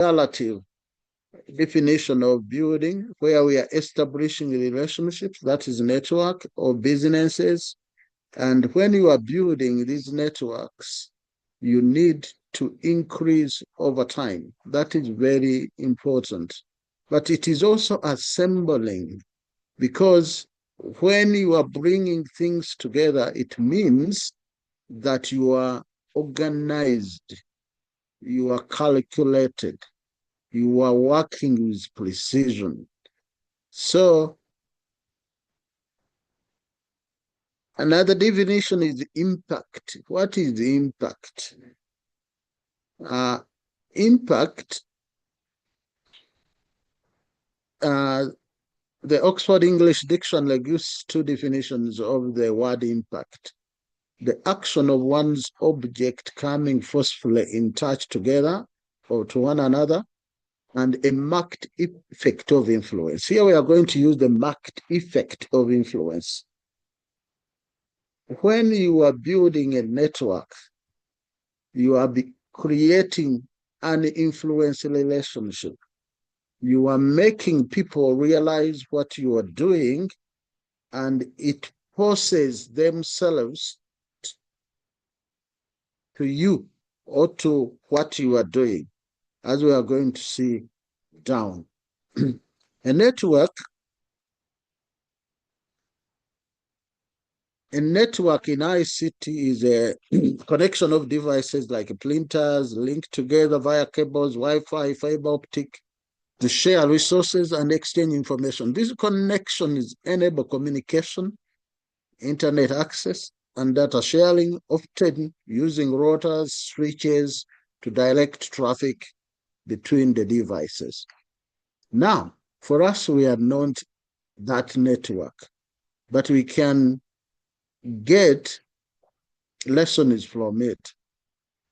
relative definition of building, where we are establishing relationships, that is network or businesses. And when you are building these networks, you need to increase over time. That is very important. But it is also assembling, because when you are bringing things together, it means that you are organized, you are calculated, you are working with precision. So another definition is impact. What is the impact? Impact, the Oxford English Dictionary gives two definitions of the word impact. The action of one's object coming forcefully in touch together or to one another, and a marked effect of influence. Here we are going to use the marked effect of influence. When you are building a network, you are creating an influence relationship. You are making people realize what you are doing, and it forces themselves to you or to what you are doing, as we are going to see down. A network in ICT is a connection of devices like printers linked together via cables, Wi-Fi, fiber optic, to share resources and exchange information. These connections enable communication, internet access, and data sharing, often using routers, switches to direct traffic between the devices. Now, for us, we are not that network, but we can get lessons from it.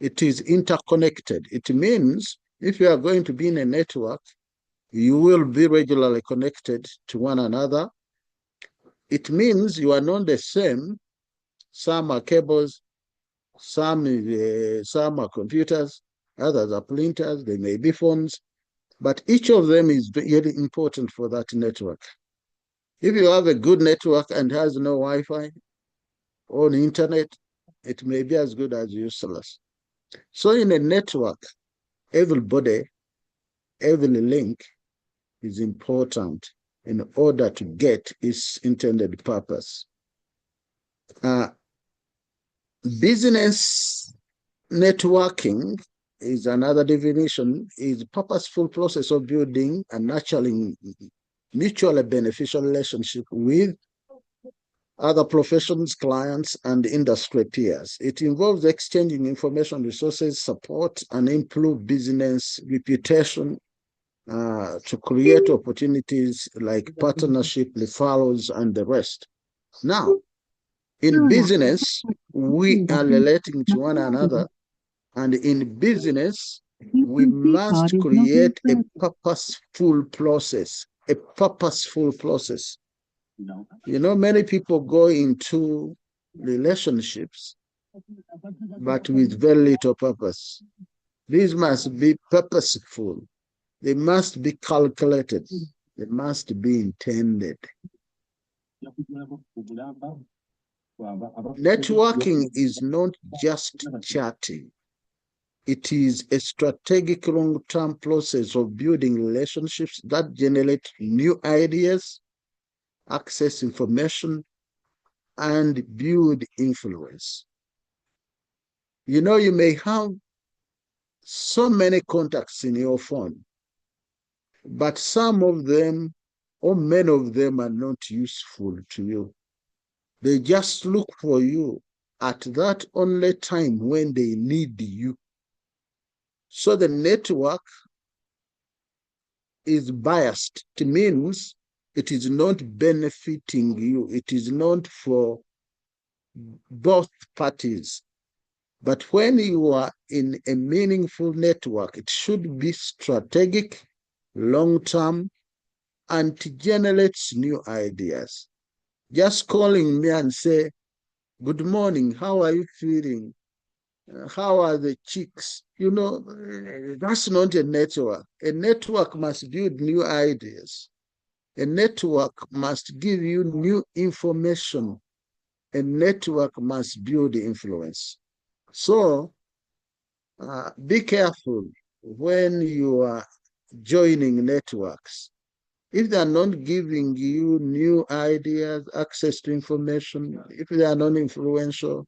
It is interconnected. It means if you are going to be in a network, you will be regularly connected to one another. It means you are not the same. Some are cables, some are computers, others are printers, they may be phones, but each of them is very important for that network. If you have a good network and has no Wi-Fi or internet, it may be as good as useless. So in a network, everybody, every link is important in order to get its intended purpose. Business networking is another definition, is purposeful process of building and nurturing mutually beneficial relationship with other professions, clients, and industry peers. It involves exchanging information, resources, support, and improve business reputation to create opportunities like partnership, referrals, and the rest. Now, in business, we are relating to one another, and in business, we must create a purposeful process, a purposeful process. You know, many people go into relationships, but with very little purpose. These must be purposeful. They must be calculated. They must be intended. Networking is not just chatting. It is a strategic long-term process of building relationships that generate new ideas, access information, and build influence. You know, you may have so many contacts in your phone, but some of them or many of them are not useful to you. They just look for you at that only time when they need you. So the network is biased. It means it is not benefiting you. It is not for both parties. But when you are in a meaningful network, it should be strategic, long-term, and it generates new ideas. Just calling me and say, good morning, how are you feeling? How are the chicks? You know, that's not a network. A network must build new ideas. A network must give you new information. A network must build influence. So be careful when you are joining networks. If they are not giving you new ideas, access to information, if they are not influential,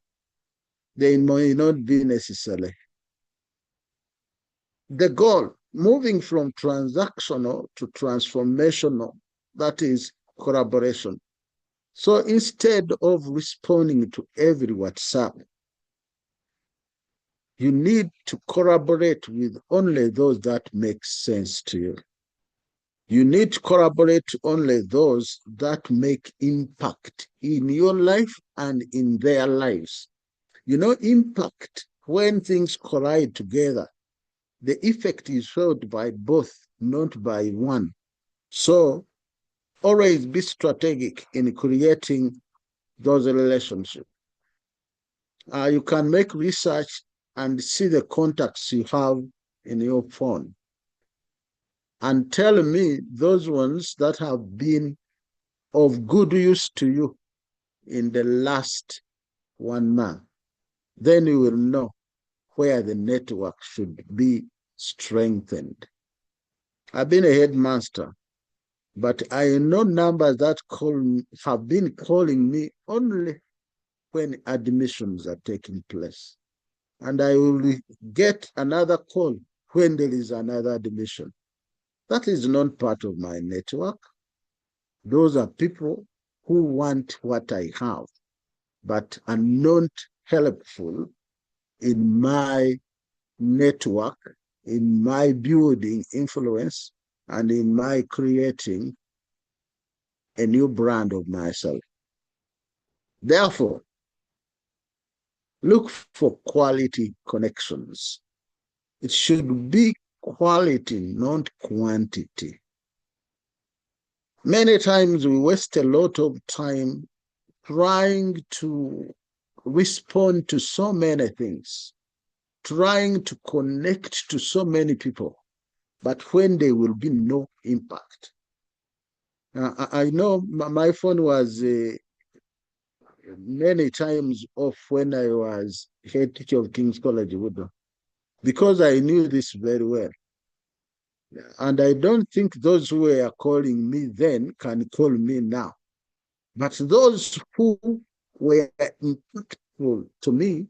they may not be necessary. The goal, moving from transactional to transformational, that is collaboration. So instead of responding to every WhatsApp, you need to collaborate with only those that make sense to you. You need to collaborate only those that make impact in your life and in their lives. You know, impact, when things collide together, the effect is felt by both, not by one. So always be strategic in creating those relationships. You can make research and see the contacts you have in your phone and tell me those ones that have been of good use to you in the last 1 month. Then you will know where the network should be strengthened. I've been a headmaster, but I know numbers that have been calling me only when admissions are taking place. And I will get another call when there is another admission. That is not part of my network. Those are people who want what I have, but are not helpful in my network, in my building influence, and in my creating a new brand of myself. Therefore, look for quality connections. It should be quality, not quantity. Many times we waste a lot of time trying to respond to so many things, trying to connect to so many people, but when there will be no impact. I know my phone was many times off when I was head teacher of King's College, Woodlawn, because I knew this very well. And I don't think those who were calling me then can call me now. But those who were impactful to me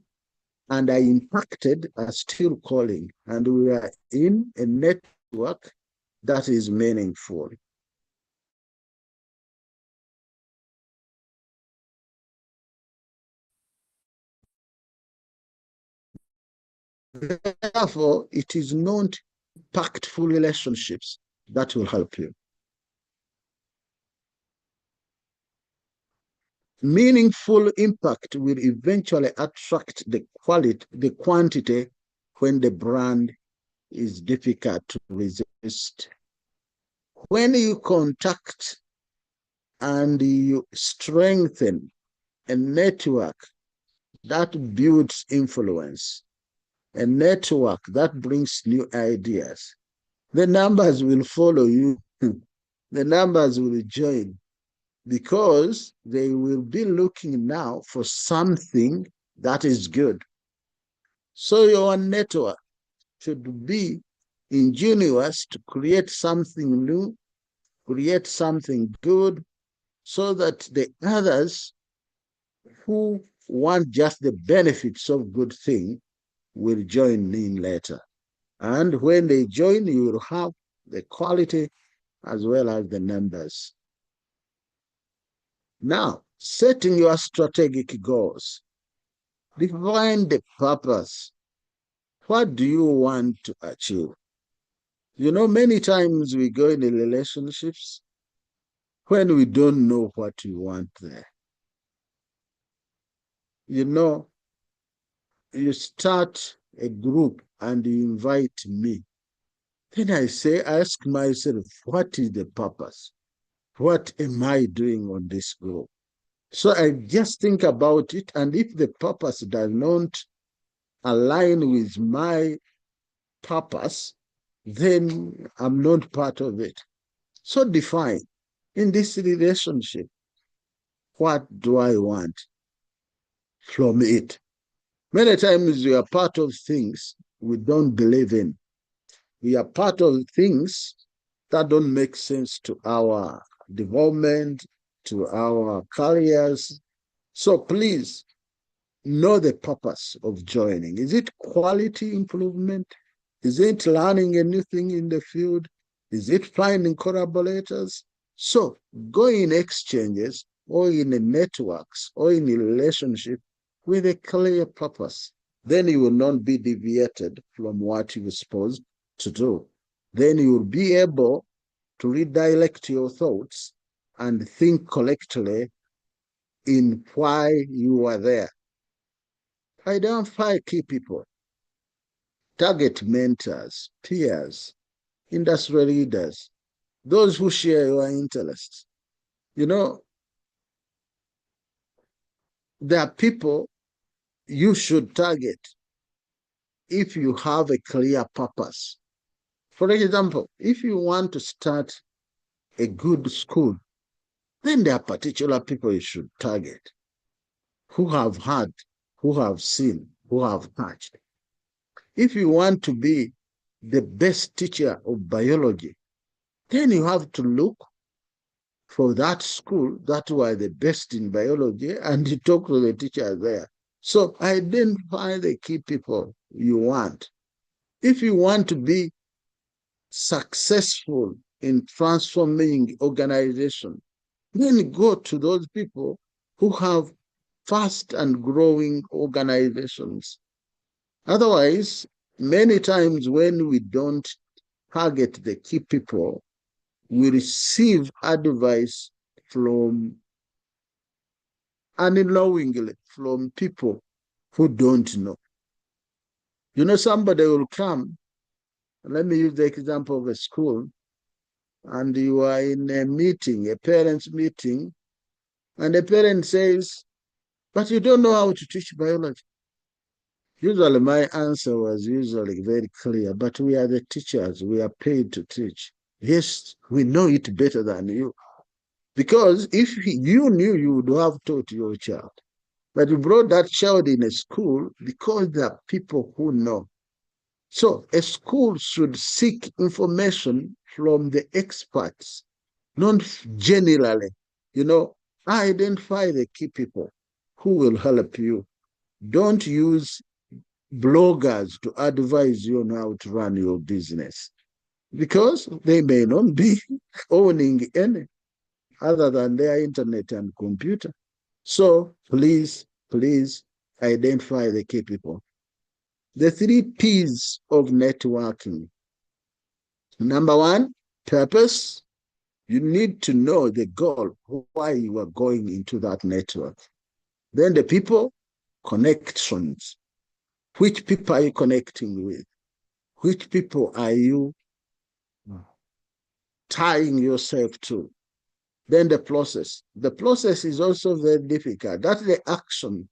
and I impacted are still calling. And we are in a network that is meaningful. Therefore, it is not impactful relationships that will help you. Meaningful impact will eventually attract the quantity when the brand is difficult to resist. When you contact and you strengthen a network that builds influence, a network that brings new ideas, the numbers will follow you. The numbers will join because they will be looking now for something that is good. So your network should be ingenious to create something new, create something good, so that the others who want just the benefits of good thing will join in later. And when they join, you will have the quality as well as the numbers. Now, setting your strategic goals. Define the purpose. What do you want to achieve? You know, many times we go in relationships when we don't know what we want there. You know, you start a group and you invite me. Then I ask myself, what is the purpose? What am I doing on this group? So I just think about it. And if the purpose does not align with my purpose, then I'm not part of it. So define in this relationship, what do I want from it? Many times we are part of things we don't believe in. We are part of things that don't make sense to our development, to our careers. So please know the purpose of joining. Is it quality improvement? Is it learning a new thing in the field? Is it finding collaborators? So go in exchanges or in networks or in a relationship with a clear purpose. Then you will not be deviated from what you were supposed to do. Then you will be able to redirect your thoughts and think correctly in why you are there. Identify key people, target mentors, peers, industry leaders, those who share your interests. You know, there are people you should target if you have a clear purpose. For example, if you want to start a good school, then there are particular people you should target who have heard, who have seen, who have touched. If you want to be the best teacher of biology, then you have to look for that school that were the best in biology and you talk to the teacher there. So identify the key people you want. If you want to be successful in transforming organization, then go to those people who have fast and growing organizations. Otherwise, many times when we don't target the key people, we receive advice from unknowingly from people who don't know. You know, somebody will come, let me use the example of a school, and you are in a meeting, a parents' meeting, and the parent says, but you don't know how to teach biology. Usually my answer was usually very clear, but we are the teachers, we are paid to teach. Yes, we know it better than you. Because if you knew, you would have taught your child. But you brought that child in a school because there are people who know. So a school should seek information from the experts, not generally. You know, identify the key people who will help you. Don't use bloggers to advise you on how to run your business because they may not be owning any other than their internet and computer. So please identify the key people. The 3 P's of networking. Number one, purpose. You need to know the goal, why you are going into that network. Then the people, connections. Which people are you connecting with? Which people are you tying yourself to? Then the process. The process is also very difficult. That's the action.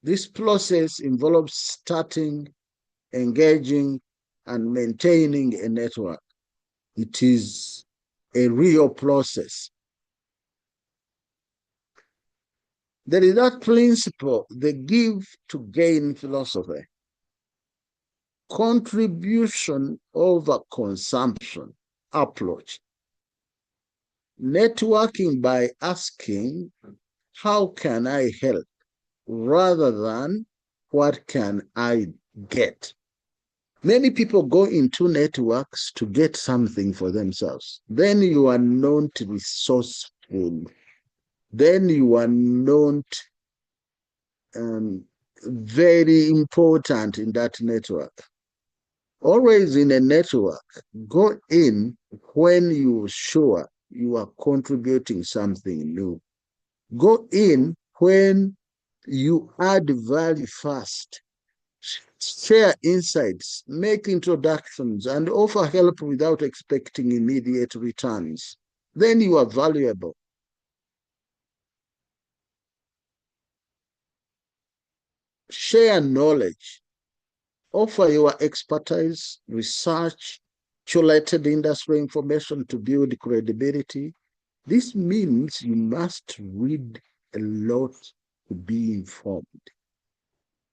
This process involves starting, engaging, and maintaining a network. It is a real process. There is that principle, the give to gain philosophy. Contribution over consumption approach. Networking by asking, how can I help? Rather than, what can I get? Many people go into networks to get something for themselves. Then you are not resourceful. Then you are not very important in that network. Always in a network, go in when you're sure you are contributing something new. Go in when you add value fast. Share insights, make introductions, and offer help without expecting immediate returns. Then you are valuable. Share knowledge. Offer your expertise, research, curated industry information to build credibility. This means you must read a lot to be informed.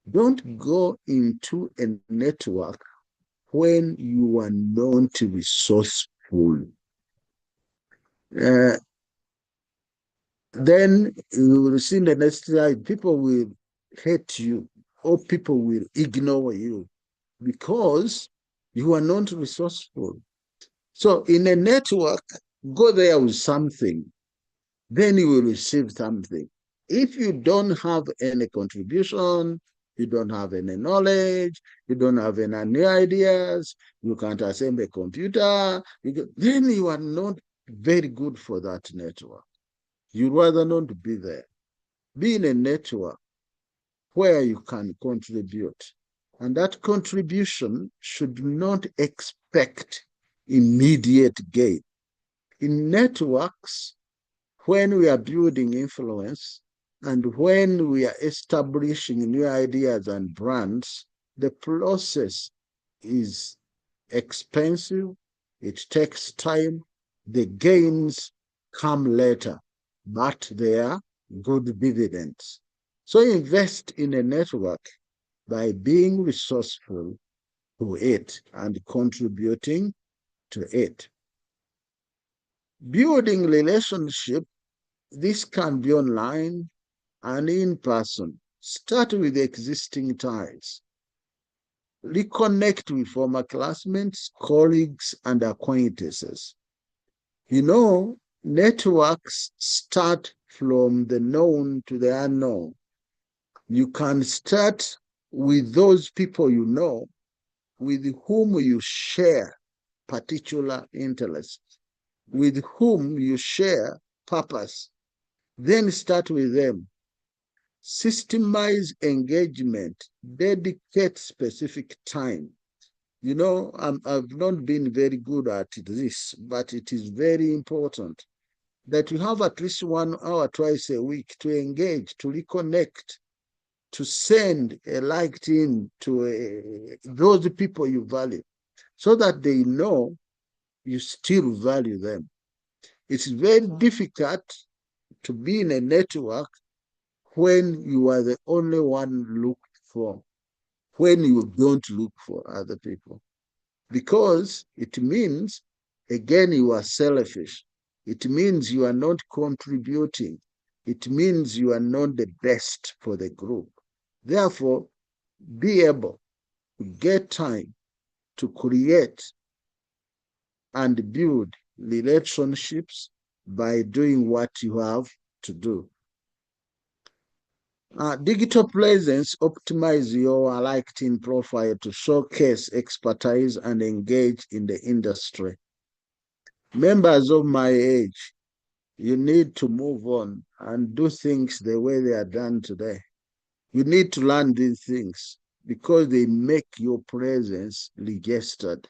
Don't go into a network when you are not resourceful. Uh, then you will see the next slide, people will hate you or people will ignore you because you are not resourceful. So in a network, go there with something, then you will receive something. If you don't have any contribution, you don't have any knowledge, you don't have any new ideas, you can't assemble a computer, then you are not very good for that network. You'd rather not be there. Be in a network where you can contribute. And that contribution should not expect immediate gain. In networks, when we are building influence and when we are establishing new ideas and brands, the process is expensive, it takes time, the gains come later, but they are good dividends. So invest in a network by being resourceful to it and contributing to it. Building relationship, this can be online and in person. Start with existing ties. Reconnect with former classmates, colleagues, and acquaintances. You know, networks start from the known to the unknown. You can start with those people you know, with whom you share particular interests, with whom you share purpose. Then start with them. Systemize engagement, dedicate specific time. You know, I've not been very good at this, but it is very important that you have at least 1 hour twice a week to engage, to reconnect, to send a liked in to those people you value so that they know you still value them. It's very difficult to be in a network when you are the only one looked for, when you don't look for other people. Because it means, again, you are selfish. It means you are not contributing. It means you are not the best for the group. Therefore, be able to get time to create and build relationships by doing what you have to do. Digital presence, optimize your LinkedIn profile to showcase expertise and engage in the industry. Members of my age, you need to move on and do things the way they are done today. You need to learn these things because they make your presence registered.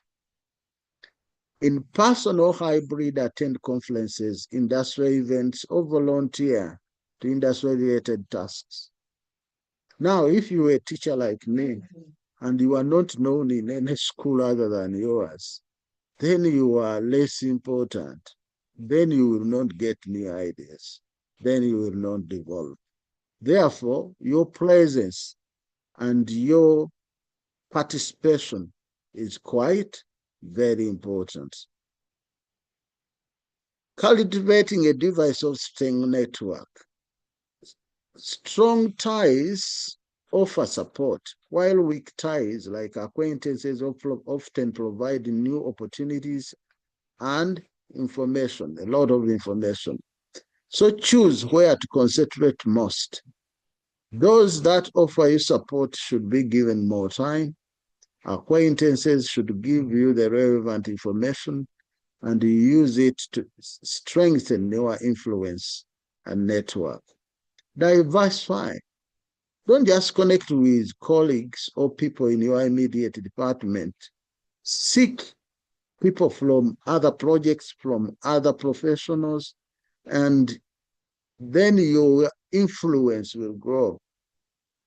In person or hybrid, attend conferences, industrial events, or volunteer to industry-related tasks. Now, if you were a teacher like me and you are not known in any school other than yours, then you are less important. Then you will not get new ideas. Then you will not develop. Therefore, your presence and your participation is quite very important. Cultivating a diversity network. Strong ties offer support, while weak ties, like acquaintances, often provide new opportunities and information, a lot of information. So choose where to concentrate most. Those that offer you support should be given more time. Acquaintances should give you the relevant information and you use it to strengthen your influence and network. Diversify. Don't just connect with colleagues or people in your immediate department. Seek people from other projects, from other professionals, and then your influence will grow.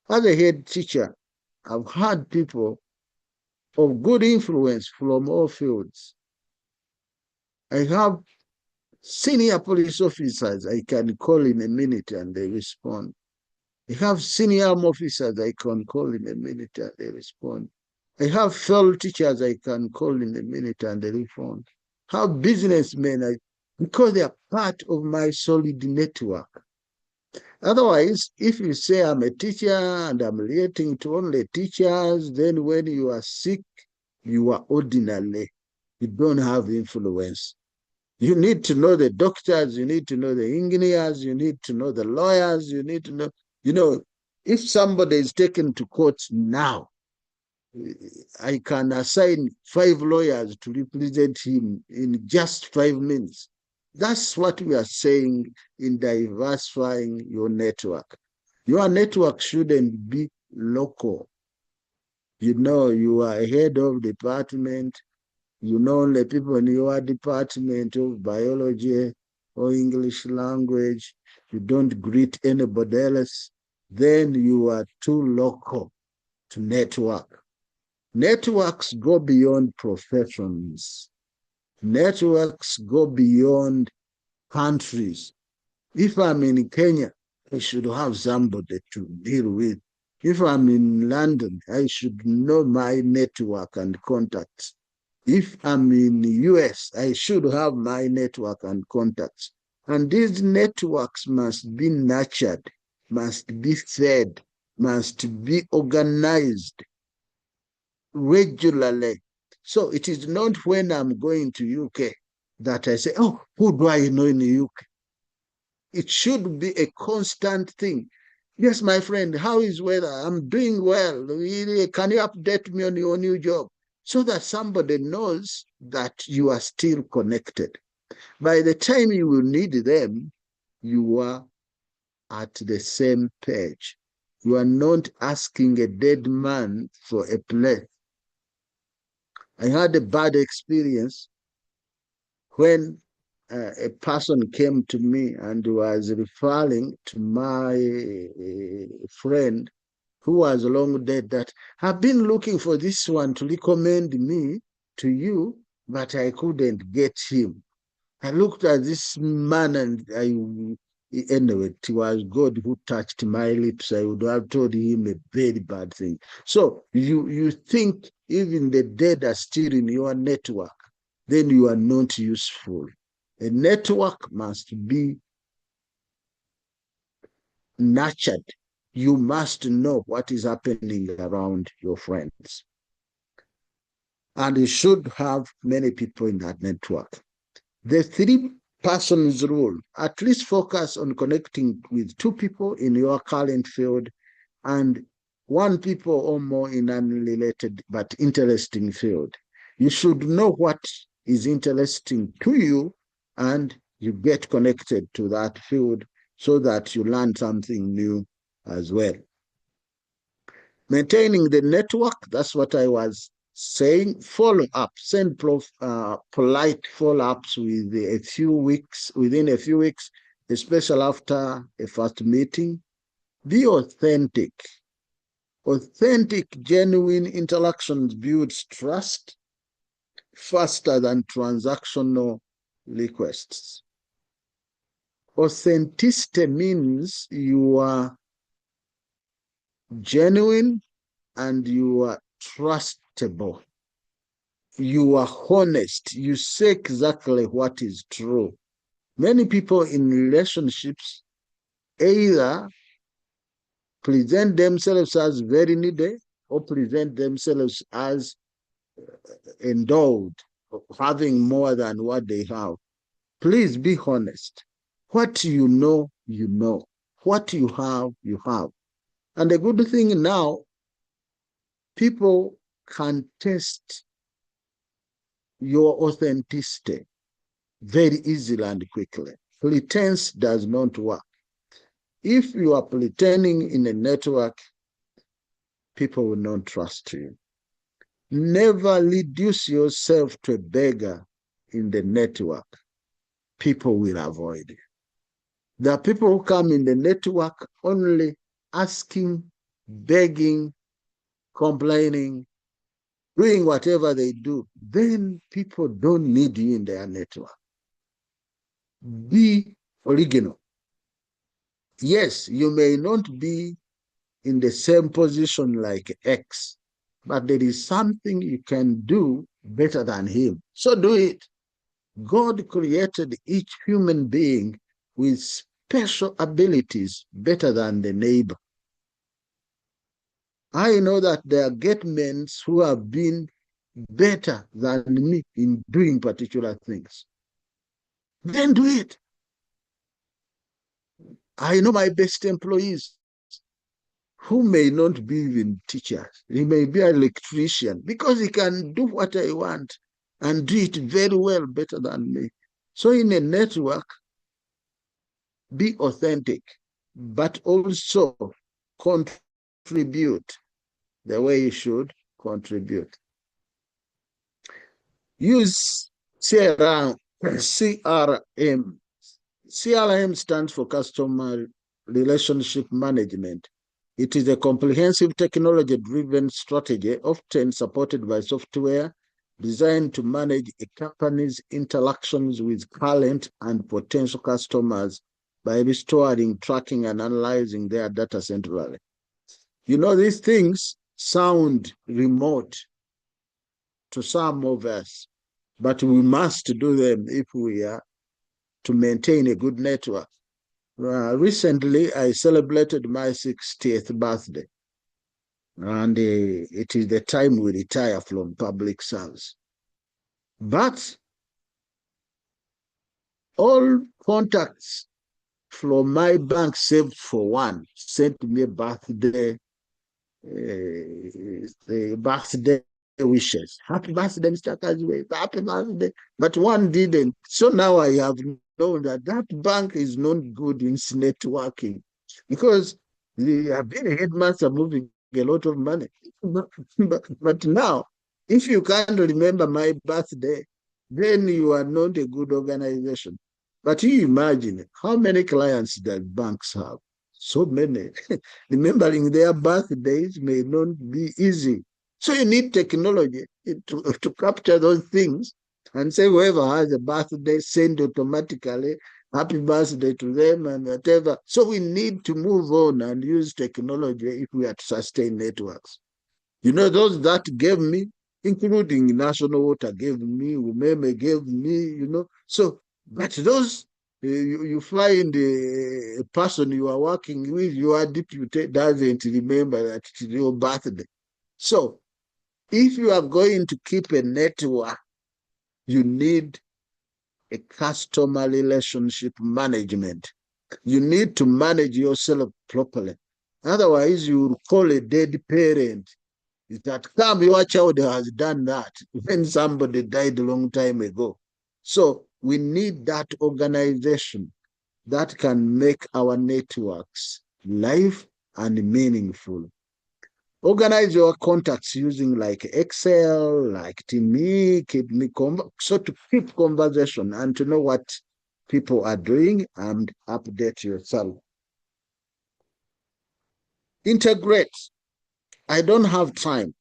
As a head teacher, I've had people of good influence from all fields. I have senior police officers I can call in a minute and they respond. I have senior officers I can call in a minute and they respond. I have fellow teachers I can call in a minute and they respond. I have businessmen, because they are part of my solid network. Otherwise, if you say I'm a teacher and I'm relating to only teachers, then when you are sick, you are ordinary. You don't have influence. You need to know the doctors, you need to know the engineers, you need to know the lawyers, you need to know, if somebody is taken to court now, I can assign 5 lawyers to represent him in just 5 minutes. That's what we are saying in diversifying your network. Your network shouldn't be local. You are a head of department, you know the people in your department of biology or English language, you don't greet anybody else, then you are too local to network. Networks go beyond professions. Networks go beyond countries. If I'm in Kenya, I should have somebody to deal with. If I'm in London, I should know my network and contacts. If I'm in the US, I should have my network and contacts. And these networks must be nurtured, must be fed, must be organized regularly. So it is not when I'm going to UK that I say, oh, who do I know in the UK? It should be a constant thing. Yes, my friend, how is weather? I'm doing well. Can you update me on your new job? So that somebody knows that you are still connected. By the time you will need them, you are at the same page. You are not asking a dead man for a place. I had a bad experience when a person came to me and was referring to my friend who was long dead, that I've been looking for this one to recommend me to you, but I couldn't get him. I looked at this man and anyway, it was God who touched my lips. I would have told him a very bad thing. So you think even the dead are still in your network, then you are not useful. A network must be nurtured. You must know what is happening around your friends. And you should have many people in that network. The 3 persons rule, at least focus on connecting with 2 people in your current field and 1 people or more in an unrelated but interesting field. You should know what is interesting to you and you get connected to that field so that you learn something new as well. Maintaining the network, that's what I was saying. Follow up, send polite follow-ups within a few weeks, especially after a first meeting. Be authentic. Authentic, genuine interactions builds trust faster than transactional requests. Authenticity means you are genuine and you are trustable. You are honest. You say exactly what is true. Many people in relationships either present themselves as very needy or present themselves as endowed, having more than what they have. Please be honest. What you know, you know. What you have, you have. And the good thing now, people can test your authenticity very easily and quickly. Pretense does not work. If you are pretending in a network, people will not trust you. Never reduce yourself to a beggar in the network. People will avoid you. There are people who come in the network only asking, begging, complaining, doing whatever they do, then people don't need you in their network. Be original. Yes, you may not be in the same position like X, but there is something you can do better than him. So do it. God created each human being with special abilities better than the neighbor. I know that there are great men who have been better than me in doing particular things. Then do it. I know my best employees who may not be even teachers. He may be an electrician because he can do what I want and do it very well, better than me. So in a network, be authentic, but also contribute the way you should contribute. Use CRM. CRM stands for Customer Relationship Management. It is a comprehensive technology-driven strategy, often supported by software, designed to manage a company's interactions with current and potential customers by restoring, tracking, and analyzing their data centrally. You know, these things sound remote to some of us, but we must do them if we are to maintain a good network. Recently, I celebrated my 60th birthday, and it is the time we retire from public service. But all contacts from my bank, saved for one, sent me a birthday wishes. Happy birthday, Mr. Kazwe. Happy birthday. But one didn't. So now I have known that that bank is not good in networking because they have been a headmaster moving a lot of money. But now, if you can't remember my birthday, then you are not a good organization. But you imagine how many clients that banks have? So many. Remembering their birthdays may not be easy. So you need technology to capture those things and say whoever has a birthday, send automatically happy birthday to them and whatever. So we need to move on and use technology if we are to sustain networks. You know, those that gave me, including National Water gave me, Umeme gave me, you know. So, but those, you find a person you are working with, your deputy doesn't remember that it's your birthday. So, if you are going to keep a network, you need a customer relationship management. You need to manage yourself properly. Otherwise, you will call a dead parent that come, your child has done that when somebody died a long time ago. So we need that organization that can make our networks live and meaningful. Organize your contacts using like Excel, like Team, so to keep conversation and to know what people are doing and update yourself. Integrate. I don't have time.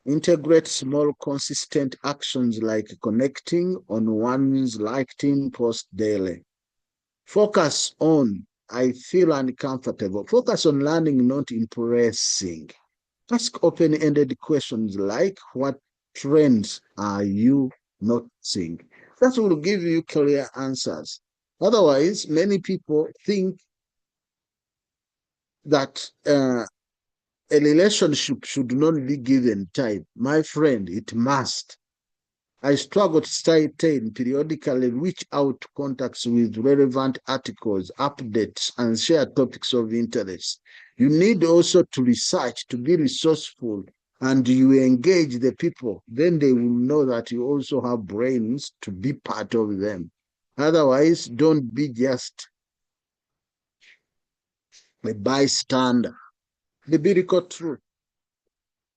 Integrate small, consistent actions like connecting on one's LinkedIn post daily. Focus on, I feel uncomfortable. Focus on learning, not impressing. Ask open-ended questions like, what trends are you noticing? That will give you clear answers. Otherwise, many people think that a relationship should not be given time. My friend, it must. I struggle to stay periodically reach out to contacts with relevant articles, updates, and share topics of interest. You need also to research, to be resourceful, and you engage the people. Then they will know that you also have brains to be part of them. Otherwise, don't be just a bystander. The biblical truth.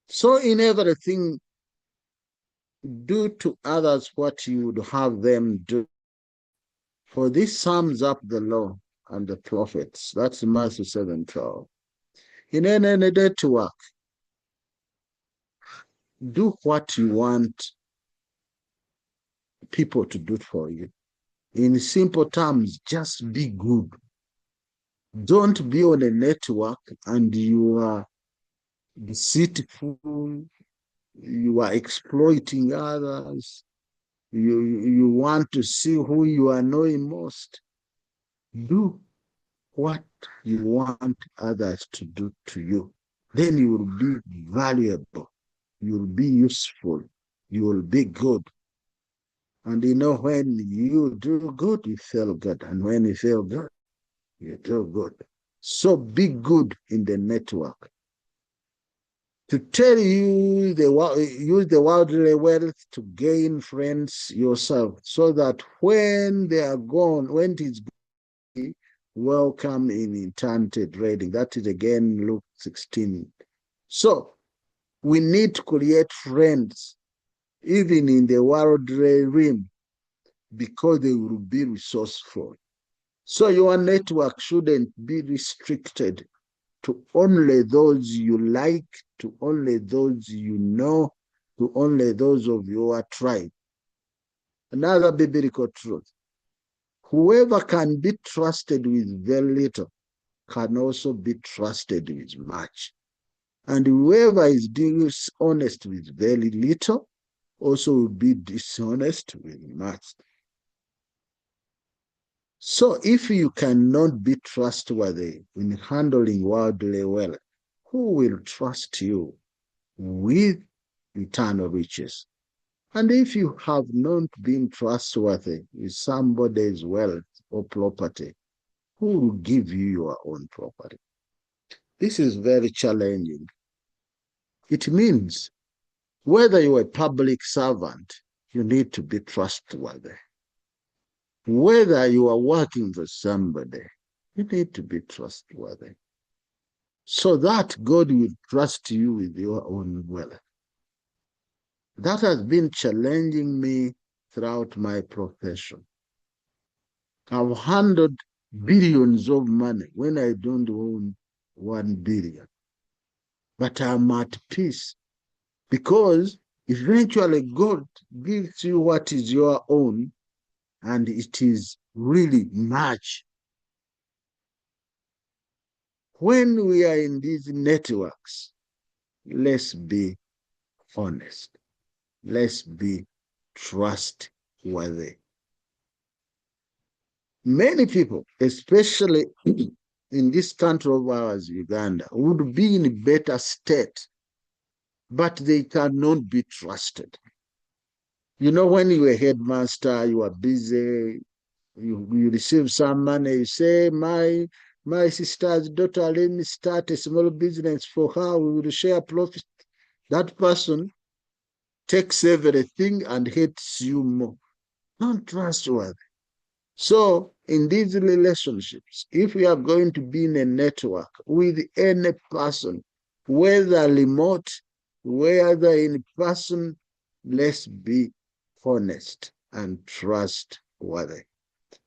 So in everything, do to others what you would have them do. For this sums up the law and the prophets. That's Matthew 7:12. In any network, Do what you want people to do for you. In simple terms, just be good. Don't be on a network and you are deceitful, you are exploiting others, you want to see who you are knowing most. Do what you want others to do to you. Then you will be valuable, you will be useful, you will be good. And when you do good, you feel good. And when you feel good, you do good. So be good in the network. To tell you use the worldly wealth to gain friends yourself, so that when they are gone, when it is gone, welcome in eternity reading. That is again Luke 16. So we need to create friends even in the worldly realm, because they will be resourceful. So your network shouldn't be restricted to only those you like, to only those you know, to only those of your tribe. Another biblical truth: whoever can be trusted with very little can also be trusted with much. And whoever is dishonest with very little also will be dishonest with much. So if you cannot be trustworthy in handling worldly wealth, who will trust you with eternal riches? And if you have not been trustworthy with somebody's wealth or property, who will give you your own property? This is very challenging. It means whether you're a public servant, you need to be trustworthy. Whether you are working for somebody, you need to be trustworthy, so that God will trust you with your own wealth. That has been challenging me throughout my profession. I've handled billions of money when I don't own 1 billion. But I'm at peace, because eventually God gives you what is your own, and it is really much. When we are in these networks, let's be honest. Let's be trustworthy. Many people, especially in this country of ours, Uganda, would be in a better state, but they cannot be trusted. When you were a headmaster, you are busy, you receive some money, you say, my sister's daughter, let me start a small business for her, we will share profit. That person takes everything and hates you more. Not trustworthy. So in these relationships, if we are going to be in a network with any person, whether remote, whether in person, let's be honest and trustworthy.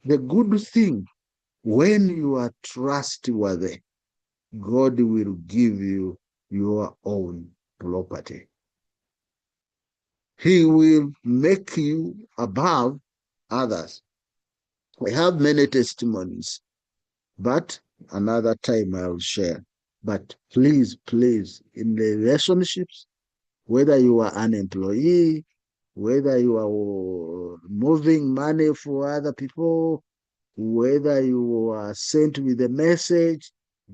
The good thing, when you are trustworthy, God will give you your own property. He will make you above others. We have many testimonies, but another time I will share. But please, in the relationships, whether you are an employee, whether you are moving money for other people, whether you are sent with a message,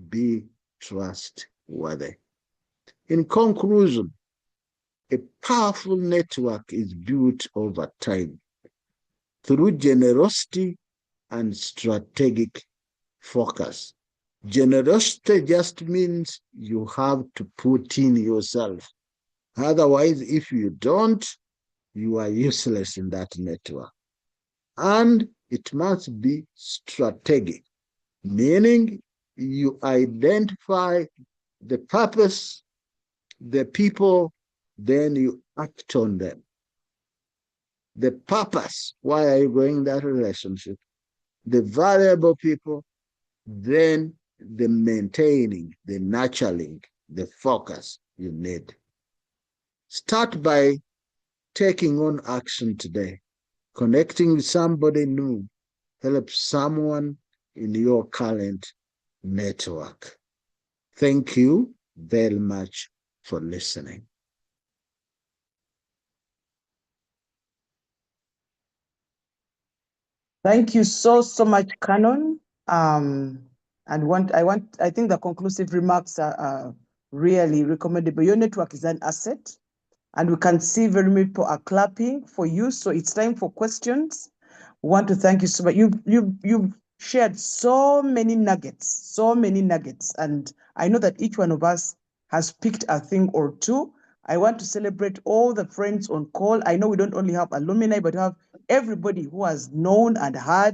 be trustworthy. In conclusion, a powerful network is built over time through generosity and strategic focus. Generosity just means you have to put in yourself. Otherwise, if you don't, you are useless in that network. And it must be strategic, meaning you identify the purpose, the people, then you act on them. The purpose, why are you going in that relationship? The valuable people, then the maintaining, the nurturing, the focus you need. Start by taking on action today. Connecting with somebody new helps someone in your current network. Thank you very much for listening. Thank you so much, Canon. I think the conclusive remarks are really recommendable. Your network is an asset, and we can see very many people are clapping for you. So it's time for questions. We want to thank you so much. You've shared so many nuggets, and I know that each one of us has picked a thing or two. I want to celebrate all the friends on call. I know we don't only have alumni, but we have everybody who has known and heard